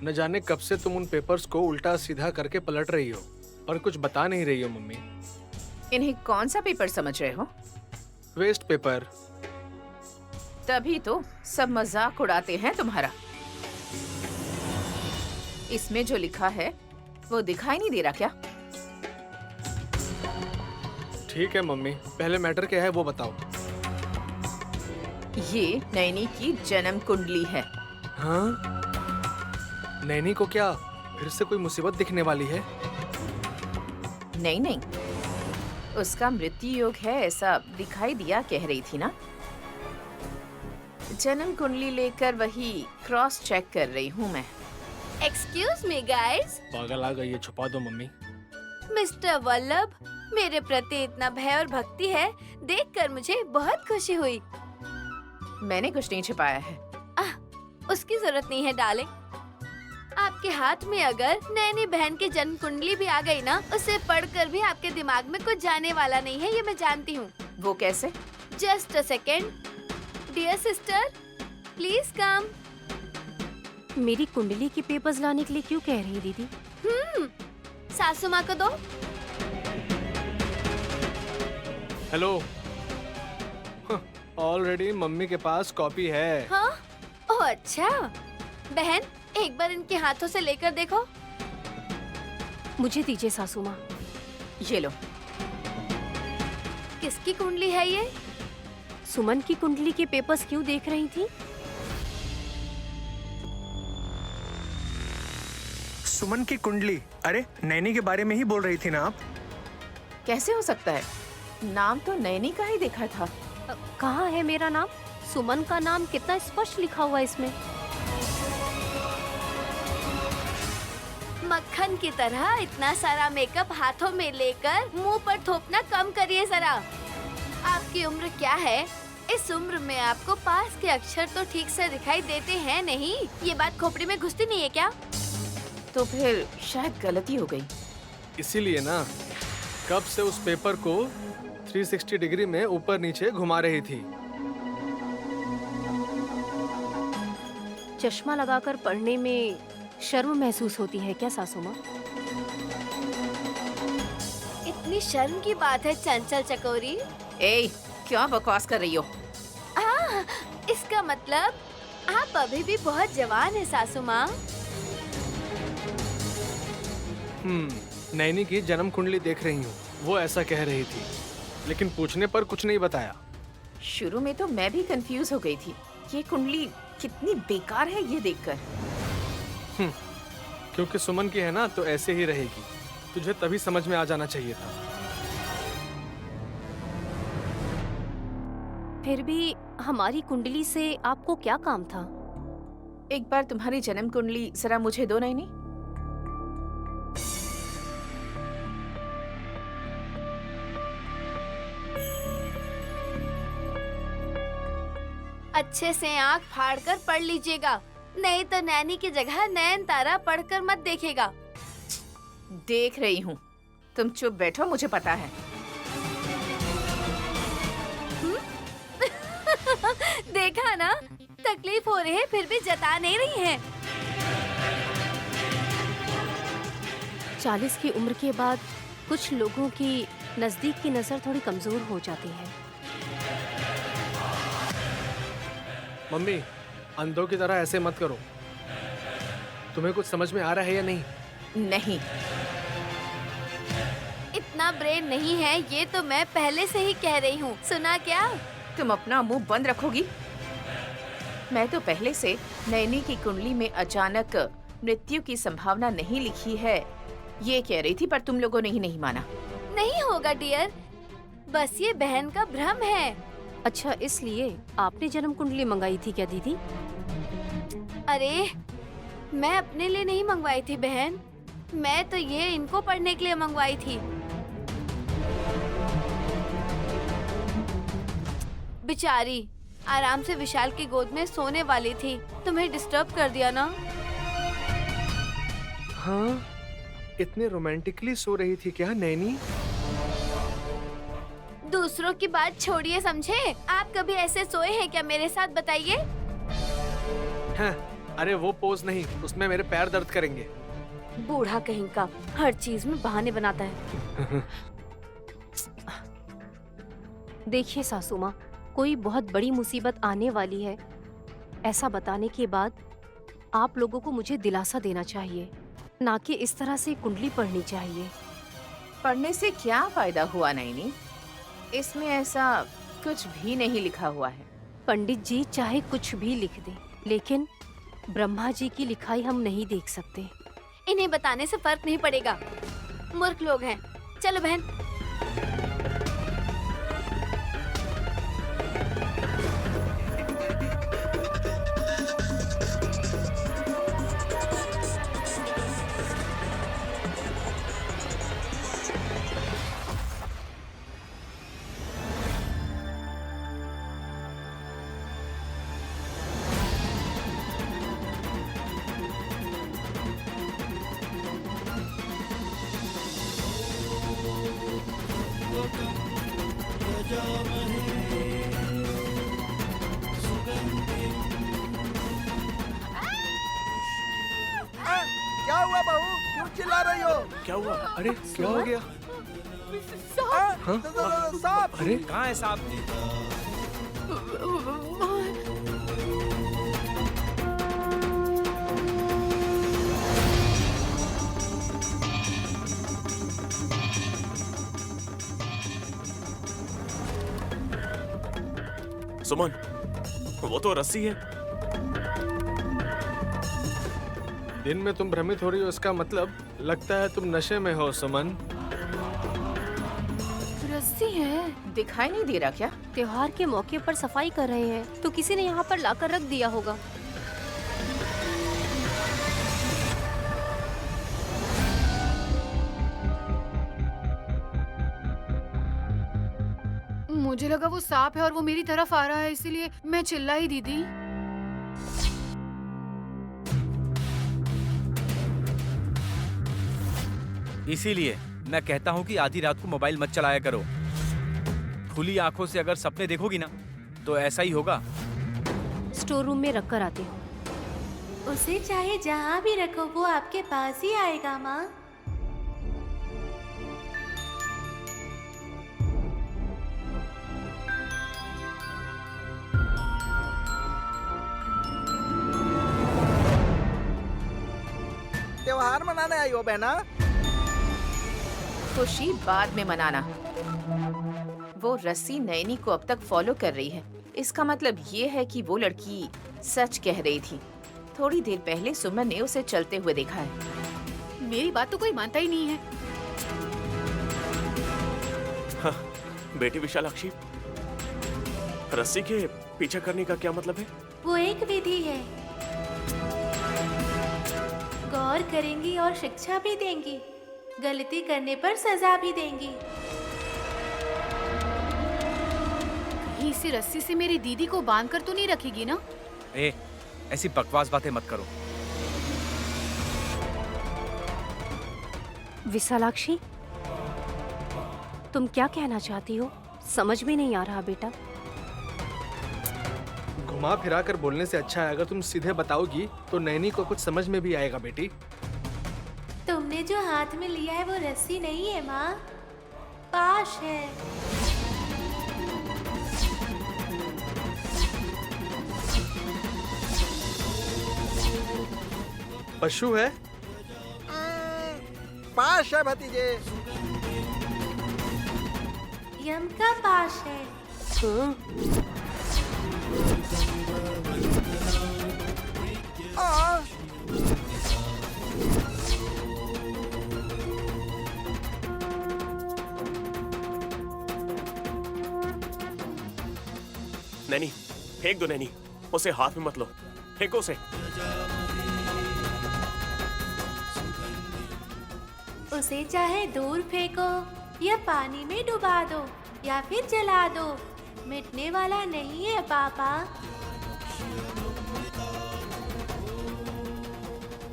न जाने कब से तुम उन पेपर्स को उल्टा सीधा करके पलट रही हो, पर कुछ बता नहीं रही हो मम्मी। इन्हें कौन सा पेपर समझ रहे हो? Waste paper. तभी तो सब मजाक उड़ाते हैं तुम्हारा। इसमें जो लिखा है वो दिखाई नहीं दे रहा क्या? ठीक है मम्मी, पहले मैटर क्या है वो बताओ। ये नैनी की जन्म कुंडली है। हाँ? नैनी को क्या फिर से कोई मुसीबत दिखने वाली है? नहीं नहीं, उसका मृत्यु योग है ऐसा दिखाई दिया, कह रही थी ना। जन्म कुंडली लेकर वही क्रॉस चेक कर रही हूँ मैं। Excuse me guys. पागल आ गई है, छुपा दो मम्मी। मिस्टर वल्लभ, मेरे प्रति इतना भय और भक्ति है, देखकर मुझे बहुत खुशी हुई। मैंने कुछ नहीं छिपाया है। उसकी जरूरत नहीं है डार्लिंग। आपके हाथ में अगर नैनी बहन की जन्म कुंडली भी आ गई ना, उसे पढ़कर भी आपके दिमाग में कुछ जाने वाला नहीं है, ये मैं जानती हूँ। वो कैसे? Just a second. Dear sister, please come. मेरी कुंडली के पेपर्स लाने के लिए क्यों कह रही है दीदी? सासू माँ को दो। हेलो। ऑलरेडी मम्मी के पास कॉपी है। हाँ? ओह अच्छा। बहन, एक बार इनके हाथों से लेकर देखो। मुझे दीजिए सासू माँ। ये लो। किसकी कुंडली है ये? सुमन की कुंडली के पेपर्स क्यों देख रही थी? सुमन की कुंडली? अरे नैनी के बारे में ही बोल रही थी ना आप? कैसे हो सकता है? नाम तो नैनी का ही देखा था। कहाँ है मेरा नाम? सुमन का नाम कितना स्पष्ट लिखा हुआ है इसमें। मक्खन की तरह इतना सारा मेकअप हाथों में लेकर मुंह पर थोपना कम करिए जरा। आपकी उम्र क्या है? इस उम्र में आपको पास के अक्षर तो ठीक से दिखाई देते हैं नहीं? ये बात खोपड़ी में घुसती नहीं है क्या? तो फिर शायद गलती हो गई। इसीलिए ना कब से उस पेपर को 360 डिग्री में ऊपर नीचे घुमा रही थी। चश्मा लगाकर पढ़ने में शर्म महसूस होती है क्या सासू माँ? इतनी शर्म की बात है चंचल चकोरी? ए, क्या बकवास कर रही हो? इसका मतलब आप अभी भी बहुत जवान है सासू माँ। नैनी की जन्म कुंडली देख रही हूँ, वो ऐसा कह रही थी, लेकिन पूछने पर कुछ नहीं बताया। शुरू में तो मैं भी कंफ्यूज हो गई थी। ये कुंडली कितनी बेकार है ये देखकर। क्योंकि सुमन की है ना, तो ऐसे ही रहेगी। तुझे तभी समझ में आ जाना चाहिए था। फिर भी हमारी कुंडली से आपको क्या काम था? एक बार तुम्हारी जन्म कुंडली जरा मुझे दो नैनी। अच्छे से आँख फाड़कर पढ़ लीजिएगा, नहीं तो नैनी की जगह नयन तारा पढ़कर मत देखिएगा। देख रही हूँ, तुम चुप बैठो, मुझे पता है। देखा ना, तकलीफ हो रही है फिर भी जता नहीं रही है। 40 की उम्र के बाद कुछ लोगों की नजदीक की नजर थोड़ी कमजोर हो जाती है। मम्मी, अंधों की तरह ऐसे मत करो। तुम्हें कुछ समझ में आ रहा है या नहीं? नहीं। इतना ब्रेन नहीं है ये तो मैं पहले से ही कह रही हूँ। सुना क्या? तुम अपना मुंह बंद रखोगी? मैं तो पहले से नैनी की कुंडली में अचानक मृत्यु की संभावना नहीं लिखी है ये कह रही थी, पर तुम लोगों ने ही नहीं माना। नहीं होगा डियर, बस ये बहन का भ्रम है। अच्छा, इसलिए आपने जन्म कुंडली मंगाई थी क्या दीदी? अरे मैं अपने लिए नहीं मंगवाई थी बहन, मैं तो ये इनको पढ़ने के लिए मंगवाई थी। बेचारी आराम से विशाल की गोद में सोने वाली थी, तुम्हें डिस्टर्ब कर दिया ना? हाँ, इतने रोमांटिकली सो रही थी क्या नैनी? दूसरों की बात छोड़िए, समझे? आप कभी ऐसे सोए हैं क्या मेरे साथ, बताइए। हाँ, अरे वो पोज नहीं, उसमें मेरे पैर दर्द करेंगे। बूढ़ा कहीं का हर चीज में बहाने बनाता है। देखिए सासू माँ, कोई बहुत बड़ी मुसीबत आने वाली है, ऐसा बताने के बाद आप लोगों को मुझे दिलासा देना चाहिए, ना कि इस तरह से कुंडली पढ़नी चाहिए। पढ़ने से क्या फायदा हुआ नैनी? इसमें ऐसा कुछ भी नहीं लिखा हुआ है। पंडित जी चाहे कुछ भी लिख दे, लेकिन ब्रह्मा जी की लिखाई हम नहीं देख सकते। इन्हें बताने से फर्क नहीं पड़ेगा, मूर्ख लोग हैं। चलो बहन। क्या हुआ बहू, क्यों चिल्ला रही हो? क्या हुआ? अरे क्या हो गया? सांप! अरे कहाँ है सांप? सुमन, वो तो रस्सी है। दिन में तुम भ्रमित हो रही हो, इसका मतलब लगता है तुम नशे में हो सुमन। रस्सी है। दिखाई नहीं दे रहा क्या? त्योहार के मौके पर सफाई कर रहे हैं तो किसी ने यहाँ पर लाकर रख दिया होगा। मुझे लगा वो सांप है और वो मेरी तरफ आ रहा है, इसीलिए मैं चिल्लाई दीदी। इसीलिए मैं कहता हूँ कि आधी रात को मोबाइल मत चलाया करो। खुली आंखों से अगर सपने देखोगी ना तो ऐसा ही होगा। स्टोर रूम में रख कर आती हूँ। उसे चाहे जहाँ भी रखो वो आपके पास ही आएगा माँ। त्योहार मनाने आई हो बहना? खुशी बाद में मनाना। वो रस्सी नैनी को अब तक फॉलो कर रही है। इसका मतलब ये है कि वो लड़की सच कह रही थी। थोड़ी देर पहले सुमन ने उसे चलते हुए देखा है। मेरी बात तो कोई मानता ही नहीं है। हाँ, बेटी विशालाक्षी, रस्सी के पीछे करने का क्या मतलब है? वो एक विधि है, गौर करेंगी और शिक्षा भी देंगी, गलती करने पर सजा भी देंगी। कहीं इसी रस्सी से मेरी दीदी को बांध कर तो नहीं रखेगी ना? ऐसी बकवास बातें मत करो। विशालाक्षी, तुम क्या कहना चाहती हो? समझ में नहीं आ रहा बेटा। घुमा फिरा कर बोलने से अच्छा है अगर तुम सीधे बताओगी तो नैनी को कुछ समझ में भी आएगा बेटी। तुमने जो हाथ में लिया है वो रस्सी नहीं है माँ, पाश है। पशु है? पाश है भतीजे। यम का पाश है। नैनी, फेंक दो नैनी, उसे हाथ में मत लो, फेंको उसे। उसे चाहे दूर फेंको या पानी में डुबा दो या फिर जला दो, मिटने वाला नहीं है पापा।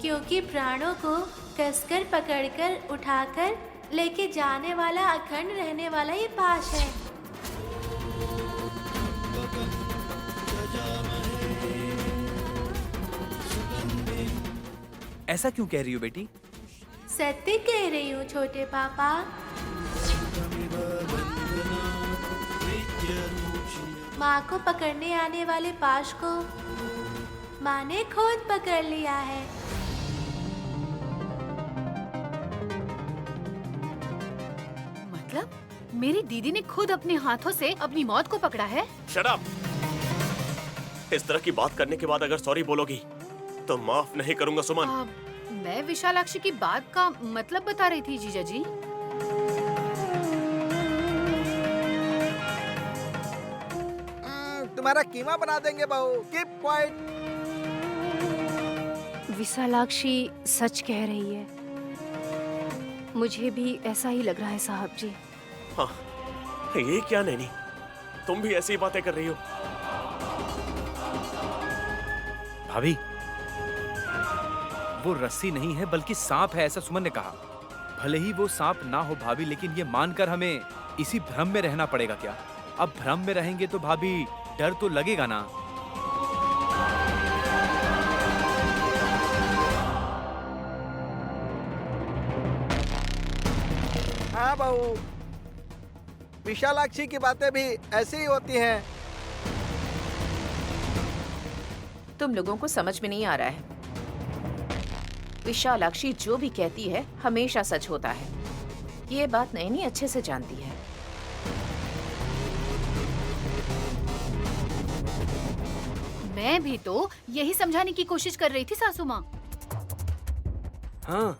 क्योंकि प्राणों को कसकर पकड़कर उठाकर लेके जाने वाला अखंड रहने वाला ये पाश है। ऐसा क्यों कह रही हो बेटी? सत्य कह रही हूँ छोटे पापा। माँ को पकड़ने आने वाले पाश को माँ ने खुद पकड़ लिया है। मतलब मेरी दीदी ने खुद अपने हाथों से अपनी मौत को पकड़ा है? Shut up! इस तरह की बात करने के बाद अगर सॉरी बोलोगी तो माफ नहीं करूंगा सुमन। मैं विशालाक्षी की बात का मतलब बता रही थी जीजा जी। तुम्हारा कीमा बना देंगे बहू। Keep quiet. विशालाक्षी सच कह रही है। मुझे भी ऐसा ही लग रहा है साहब जी। हाँ, ये क्या नैनी, तुम भी ऐसी बातें कर रही हो? भाभी, वो रस्सी नहीं है बल्कि सांप है, ऐसा सुमन ने कहा। भले ही वो सांप ना हो भाभी, लेकिन ये मानकर हमें इसी भ्रम में रहना पड़ेगा क्या? अब भ्रम में रहेंगे तो भाभी डर तो लगेगा ना। हाँ बहू, विशालाक्षी की बातें भी ऐसी ही होती हैं। तुम लोगों को समझ में नहीं आ रहा है। विशालाक्षी जो भी कहती है हमेशा सच होता है। ये बात नैनी अच्छे से जानती है। मैं भी तो यही समझाने की कोशिश कर रही थी सासू माँ। हाँ,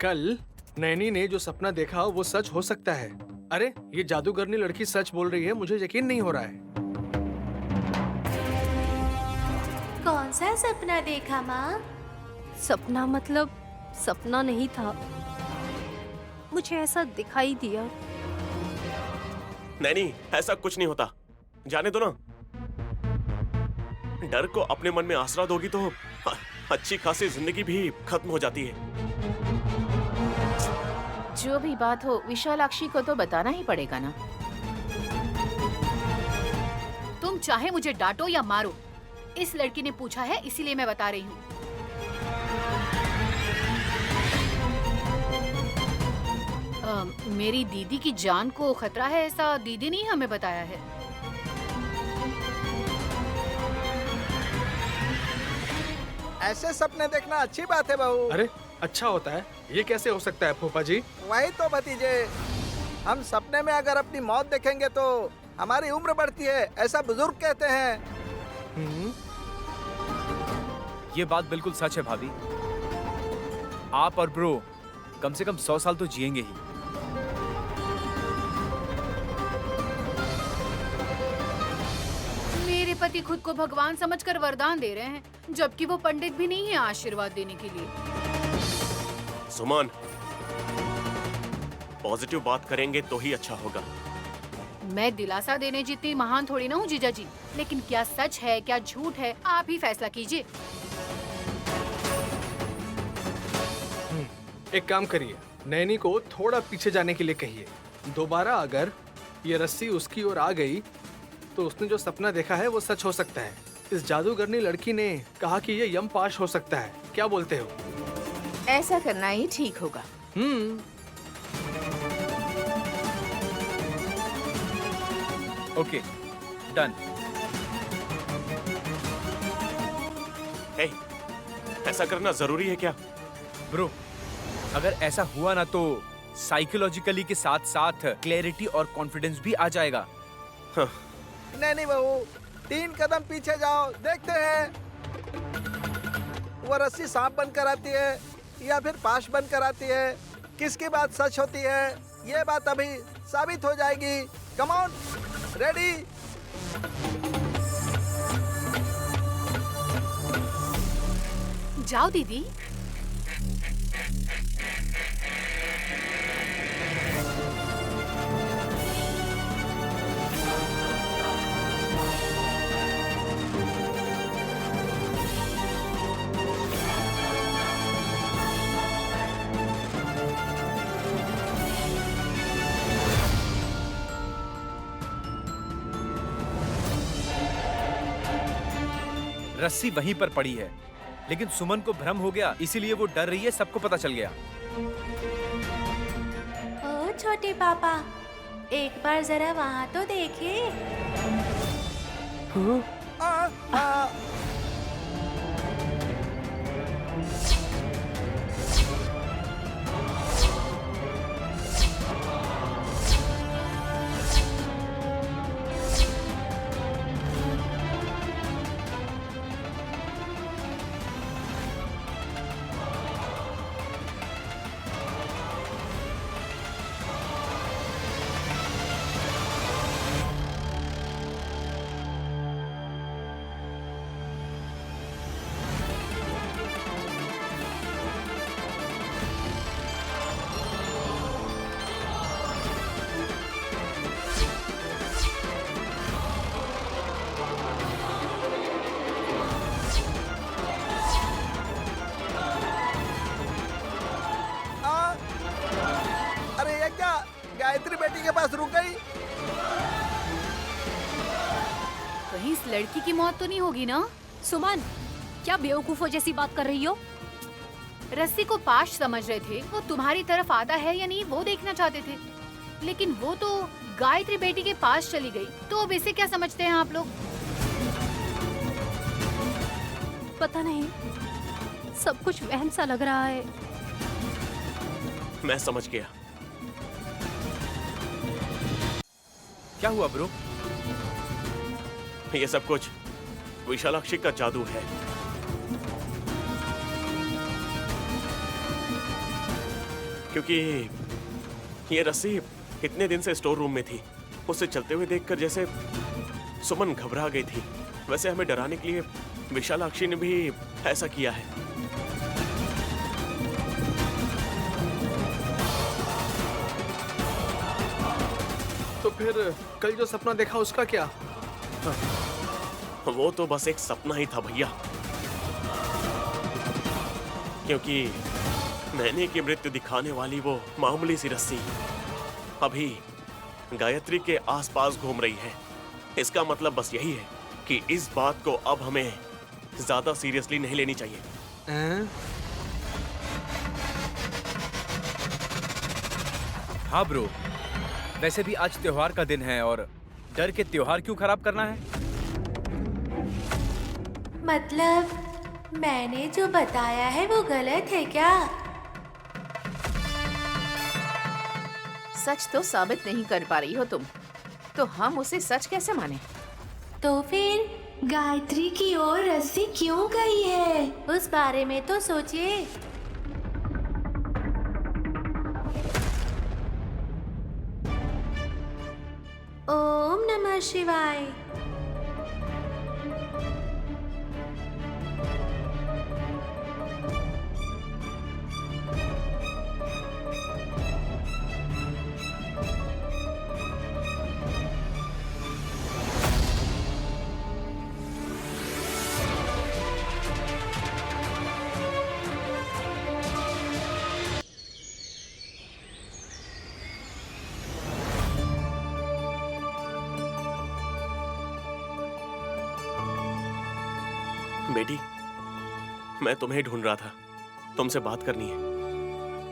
कल नैनी ने जो सपना देखा वो सच हो सकता है। अरे ये जादूगरनी लड़की सच बोल रही है, मुझे यकीन नहीं हो रहा है। कौन सा सपना देखा माँ? सपना मतलब सपना नहीं था, मुझे ऐसा दिखाई दिया। नैनी, ऐसा कुछ नहीं होता, जाने दो ना। डर को अपने मन में आसरा दोगी तो अच्छी खासी जिंदगी भी खत्म हो जाती है। जो भी बात हो विशालाक्षी को तो बताना ही पड़ेगा ना। तुम चाहे मुझे डांटो या मारो, इस लड़की ने पूछा है इसीलिए मैं बता रही हूँ। मेरी दीदी की जान को खतरा है ऐसा दीदी ने ही हमें बताया है। ऐसे सपने देखना अच्छी बात है बहू। अरे अच्छा होता है, ये कैसे हो सकता है फूफा जी? वही तो भतीजे, हम सपने में अगर अपनी मौत देखेंगे तो हमारी उम्र बढ़ती है, ऐसा बुजुर्ग कहते हैं। ये बात बिल्कुल सच है भाभी। आप और ब्रो कम से कम 100 साल तो जिएंगे ही। मेरे पति खुद को भगवान समझकर वरदान दे रहे हैं, जबकि वो पंडित भी नहीं है आशीर्वाद देने के लिए। सुमन, पॉजिटिव बात करेंगे तो ही अच्छा होगा। मैं दिलासा देने जितनी महान थोड़ी ना हूँ जीजा जी, लेकिन क्या सच है क्या झूठ है आप ही फैसला कीजिए। एक काम करिए, नैनी को थोड़ा पीछे जाने के लिए कहिए। दोबारा अगर ये रस्सी उसकी ओर आ गई तो उसने जो सपना देखा है वो सच हो सकता है। इस जादूगरनी लड़की ने कहा कि ये यम पाश हो सकता है। क्या बोलते हो? ऐसा करना ही ठीक होगा। Okay, done. हे, ऐसा करना जरूरी है क्या? ब्रो, अगर ऐसा हुआ ना तो साइकोलॉजिकली के साथ साथ क्लैरिटी और कॉन्फिडेंस भी आ जाएगा। हाँ। नहीं बहू, 3 कदम पीछे जाओ, देखते हैं वो रस्सी सांप बनकर आती है या फिर पाश बनकर आती है। किसकी बात सच होती है ये बात अभी साबित हो जाएगी। Come on, ready? जाओ दीदी। रस्सी वहीं पर पड़ी है, लेकिन सुमन को भ्रम हो गया, इसीलिए वो डर रही है, सबको पता चल गया। ओ छोटे पापा, एक बार जरा वहाँ तो देखिए। आ, आ, अरे ये क्या, गायत्री बेटी के पास रुक गई? कहीं इस लड़की की मौत तो नहीं होगी ना? सुमन, क्या बेवकूफों जैसी बात कर रही हो? रस्सी को पाश समझ रहे थे, वो तुम्हारी तरफ आता है या नहीं वो देखना चाहते थे, लेकिन वो तो गायत्री बेटी के पास चली गई, तो अब इसे क्या समझते हैं आप लोग? पता नहीं, सब कुछ वहम सा लग रहा है। मैं समझ गया। क्या हुआ ब्रो? ये सब कुछ विशालाक्षी का जादू है। क्योंकि ये रस्सी इतने दिन से स्टोर रूम में थी, उसे चलते हुए देखकर जैसे सुमन घबरा गई थी, वैसे हमें डराने के लिए विशालाक्षी ने भी ऐसा किया है। तो फिर कल जो सपना देखा उसका क्या? वो तो बस एक सपना ही था भैया, क्योंकि नैनी की मृत्यु दिखाने वाली वो मामूली सी रस्सी अभी गायत्री के आसपास घूम रही है। इसका मतलब बस यही है कि इस बात को अब हमें ज्यादा सीरियसली नहीं लेनी चाहिए। हाँ ब्रो, वैसे भी आज त्योहार का दिन है और डर के त्योहार क्यों खराब करना है? मतलब मैंने जो बताया है वो गलत है क्या? सच तो साबित नहीं कर पा रही हो तुम, तो हम उसे सच कैसे माने? तो फिर गायत्री की ओर रस्सी क्यों गई है, उस बारे में तो सोचिए। ओम नमः शिवाय। बेटी, मैं तुम्हें ढूंढ रहा था, तुमसे बात करनी है।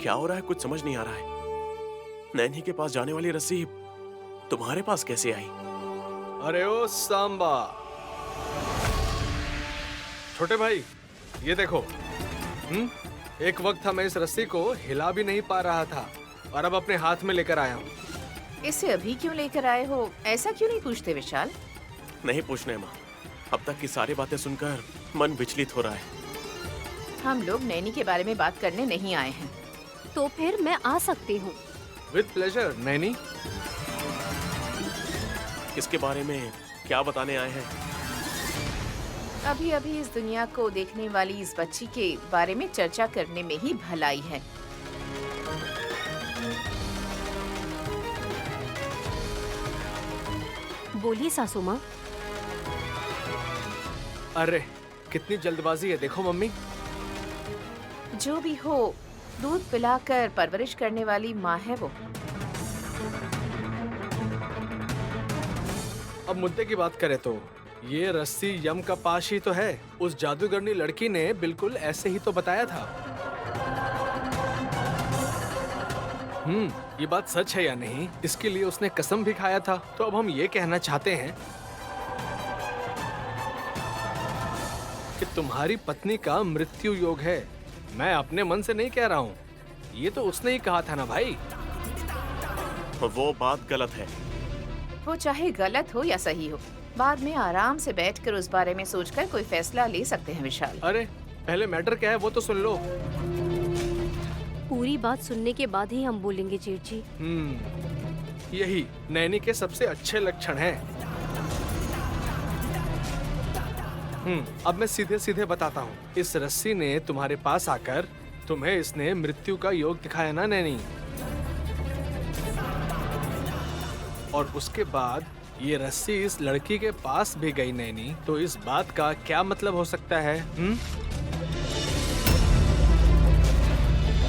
क्या हो रहा है, कुछ समझ नहीं आ रहा है। नैनी के पास जाने वाली रस्सी तुम्हारे पास कैसे आई? अरे ओ सांबा, छोटे भाई ये देखो। एक वक्त था मैं इस रस्सी को हिला भी नहीं पा रहा था और अब अपने हाथ में लेकर आया हूँ। इसे अभी क्यों लेकर आए हो, ऐसा क्यों नहीं पूछते विशाल? नहीं पूछने माँ, अब तक की सारी बातें सुनकर मन विचलित हो रहा है। हम लोग नैनी के बारे में बात करने नहीं आए हैं। तो फिर मैं आ सकती हूँ। With pleasure Naini. इसके बारे में क्या बताने आए हैं? अभी अभी इस दुनिया को देखने वाली इस बच्ची के बारे में चर्चा करने में ही भलाई है। बोलिए सासू माँ। अरे कितनी जल्दबाजी है, देखो मम्मी। जो भी हो, दूध पिलाकर परवरिश करने वाली माँ है वो। अब मुद्दे की बात करें तो ये रस्सी यम का पाश ही तो है। उस जादूगरनी लड़की ने बिल्कुल ऐसे ही तो बताया था। ये बात सच है या नहीं, इसके लिए उसने कसम भी खाया था। तो अब हम ये कहना चाहते हैं कि तुम्हारी पत्नी का मृत्यु योग है। मैं अपने मन से नहीं कह रहा हूँ, ये तो उसने ही कहा था ना भाई। वो बात गलत है। वो चाहे गलत हो या सही हो, बाद में आराम से बैठकर उस बारे में सोचकर कोई फैसला ले सकते हैं विशाल। अरे पहले मैटर क्या है वो तो सुन लो। पूरी बात सुनने के बाद ही हम बोलेंगे जेठ जी। यही नैनी के सबसे अच्छे लक्षण हैं। अब मैं सीधे सीधे बताता हूँ। इस रस्सी ने तुम्हारे पास आकर तुम्हें इसने मृत्यु का योग दिखाया ना नैनी, और उसके बाद ये रस्सी इस लड़की के पास भी गई नैनी। तो इस बात का क्या मतलब हो सकता है?